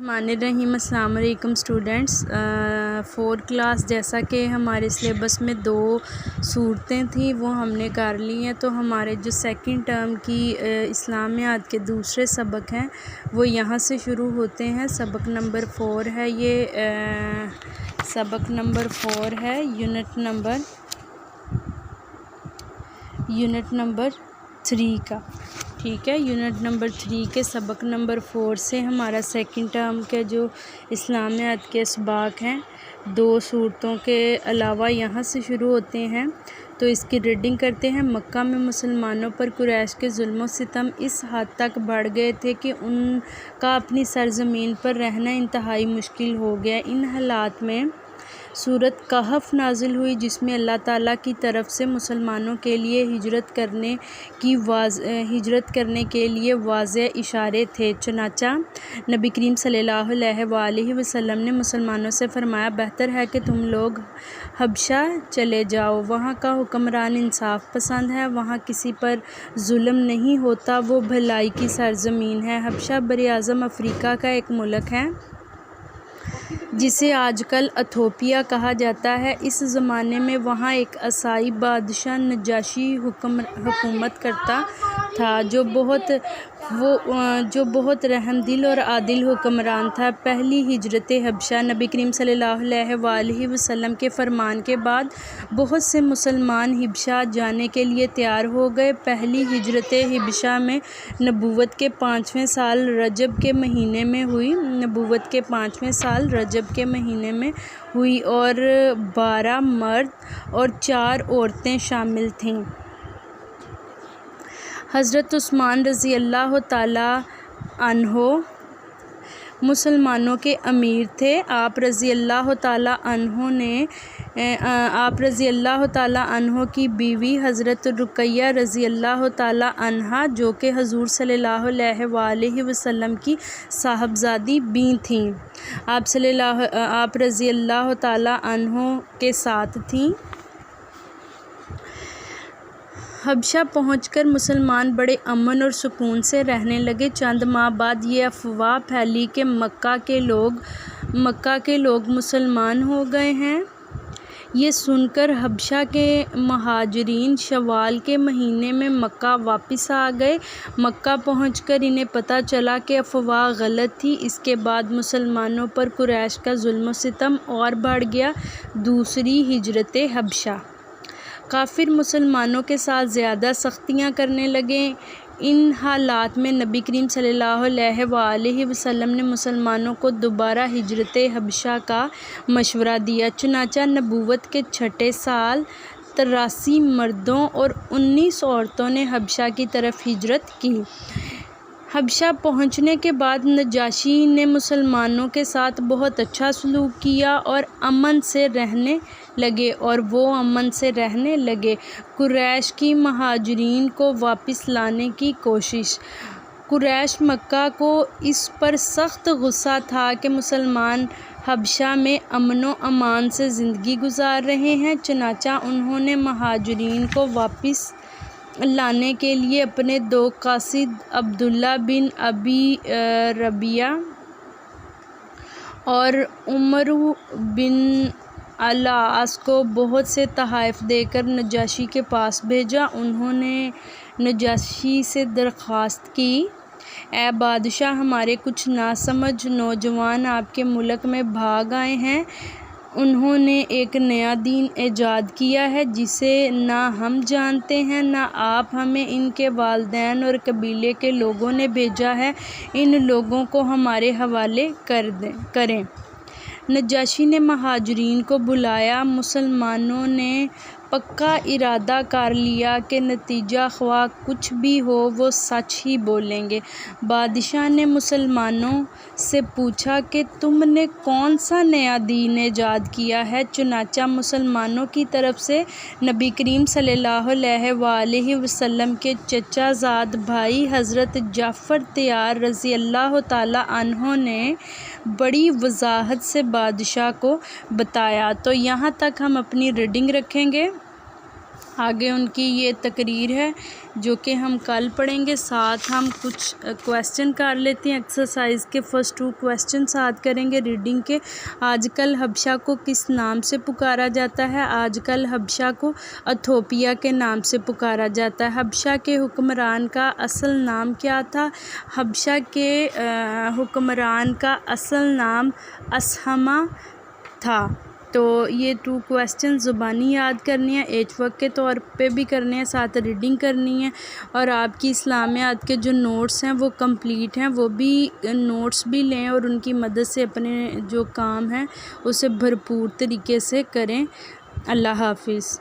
الرحیم السلام علیکم اسٹوڈینٹس، 4 کلاس جیسا کہ ہمارے سلیبس میں 2 صورتیں تھیں وہ ہم نے کر لی ہیں، تو ہمارے جو سیکنڈ ٹرم کی اسلامیات کے دوسرے سبق ہیں وہ یہاں سے شروع ہوتے ہیں۔ سبق نمبر 4 ہے، یہ سبق نمبر 4 ہے، یونٹ نمبر 3 کا، ٹھیک ہے۔ یونٹ نمبر 3 کے سبق نمبر 4 سے ہمارا سیکنڈ ٹرم کے جو اسلامیات کے اسباق ہیں 2 صورتوں کے علاوہ یہاں سے شروع ہوتے ہیں، تو اس کی ریڈنگ کرتے ہیں۔ مکہ میں مسلمانوں پر قریش کے ظلم و ستم اس حد تک بڑھ گئے تھے کہ ان کا اپنی سرزمین پر رہنا انتہائی مشکل ہو گیا۔ ان حالات میں سورۃ کہف نازل ہوئی، جس میں اللہ تعالیٰ کی طرف سے مسلمانوں کے لیے ہجرت کرنے کے لیے واضح اشارے تھے۔ چنانچہ نبی کریم صلی اللہ علیہ وآلہ وسلم نے مسلمانوں سے فرمایا، بہتر ہے کہ تم لوگ حبشہ چلے جاؤ، وہاں کا حکمران انصاف پسند ہے، وہاں کسی پر ظلم نہیں ہوتا، وہ بھلائی کی سرزمین ہے۔ حبشہ براعظم افریقہ کا ایک ملک ہے جسے آج کل ایتھوپیا کہا جاتا ہے۔ اس زمانے میں وہاں ایک عیسائی بادشاہ نجاشی حکومت کرتا تھا، جو بہت رحم دل اور عادل حکمران تھا۔ پہلی ہجرت حبشہ نبی کریم صلی اللہ علیہ وآلہ وسلم کے فرمان کے بعد بہت سے مسلمان حبشہ جانے کے لیے تیار ہو گئے۔ پہلی ہجرت حبشہ میں نبوت کے 5ویں سال رجب کے مہینے میں ہوئی اور 12 مرد اور 4 عورتیں شامل تھیں۔ حضرت عثمان رضی اللہ تعالیٰ عنہ مسلمانوں کے امیر تھے۔ آپ رضی اللہ تعالیٰ عنہ کی بیوی حضرت رقیہ رضی اللہ تعالیٰ عنہا، جو کہ حضور صلی اللہ علیہ وآلہ وسلم کی صاحبزادی بھی تھیں، آپ رضی اللہ تعالیٰ عنہ کے ساتھ تھیں۔ حبشہ پہنچ کر مسلمان بڑے امن اور سکون سے رہنے لگے۔ چند ماہ بعد یہ افواہ پھیلی کہ مکہ کے لوگ مسلمان ہو گئے ہیں۔ یہ سن کر حبشہ کے مہاجرین شوال کے مہینے میں مکہ واپس آ گئے۔ مکہ پہنچ کر انہیں پتہ چلا کہ افواہ غلط تھی۔ اس کے بعد مسلمانوں پر قریش کا ظلم و ستم اور بڑھ گیا۔ دوسری ہجرت حبشہ، کافر مسلمانوں کے ساتھ زیادہ سختیاں کرنے لگے۔ ان حالات میں نبی کریم صلی اللہ علیہ وآلہ وسلم نے مسلمانوں کو دوبارہ ہجرت حبشہ کا مشورہ دیا۔ چنانچہ نبوت کے 6 سال 83 مردوں اور 19 عورتوں نے حبشہ کی طرف ہجرت کی۔ حبشہ پہنچنے کے بعد نجاشی نے مسلمانوں کے ساتھ بہت اچھا سلوک کیا اور وہ امن سے رہنے لگے۔ قریش کی مہاجرین کو واپس لانے کی کوشش۔ قریش مکہ کو اس پر سخت غصہ تھا کہ مسلمان حبشہ میں امن و امان سے زندگی گزار رہے ہیں، چنانچہ انہوں نے مہاجرین کو واپس لانے کے لیے اپنے 2 قاصد عبداللہ بن ابی ربیعہ اور عمرو بن العاص کو بہت سے تحائف دے کر نجاشی کے پاس بھیجا۔ انہوں نے نجاشی سے درخواست کی، اے بادشاہ، ہمارے کچھ ناسمجھ نوجوان آپ کے ملک میں بھاگ آئے ہیں۔ انہوں نے ایک نیا دین ایجاد کیا ہے جسے نہ ہم جانتے ہیں، نہ آپ ہمیں ان کے والدین اور قبیلے کے لوگوں نے بھیجا ہے۔ ان لوگوں کو ہمارے حوالے کریں۔ نجاشی نے مہاجرین کو بلایا۔ مسلمانوں نے پکا ارادہ کر لیا کہ نتیجہ خواہ کچھ بھی ہو وہ سچ ہی بولیں گے۔ بادشاہ نے مسلمانوں سے پوچھا کہ تم نے کون سا نیا دین ایجاد کیا ہے؟ چنانچہ مسلمانوں کی طرف سے نبی کریم صلی اللہ علیہ وآلہ وسلم کے چچا زاد بھائی حضرت جعفر طیار رضی اللہ تعالیٰ عنہ نے بڑی وضاحت سے بادشاہ کو بتایا۔ تو یہاں تک ہم اپنی ریڈنگ رکھیں گے۔ آگے ان کی یہ تقریر ہے جو کہ ہم کل پڑھیں گے، ساتھ ہم کچھ کویسچن کر لیتے ہیں ایکسرسائز کے۔ فرسٹ 2 کویسچن ساتھ کریں گے ریڈنگ کے۔ آج کل حبشہ کو کس نام سے پکارا جاتا ہے؟ آج کل حبشہ کو ایتھوپیا کے نام سے پکارا جاتا ہے۔ حبشہ کے حکمران کا اصل نام کیا تھا؟ حبشہ کے حکمران کا اصل نام اسہمہ تھا۔ تو یہ 2 کویسچن زبانی یاد کرنی ہے، ایج ورک کے طور پہ بھی کرنے ہیں، ساتھ ریڈنگ کرنی ہے، اور آپ کی اسلامیات کے جو نوٹس ہیں وہ کمپلیٹ ہیں، وہ بھی نوٹس بھی لیں اور ان کی مدد سے اپنے جو کام ہیں اسے بھرپور طریقے سے کریں۔ اللہ حافظ۔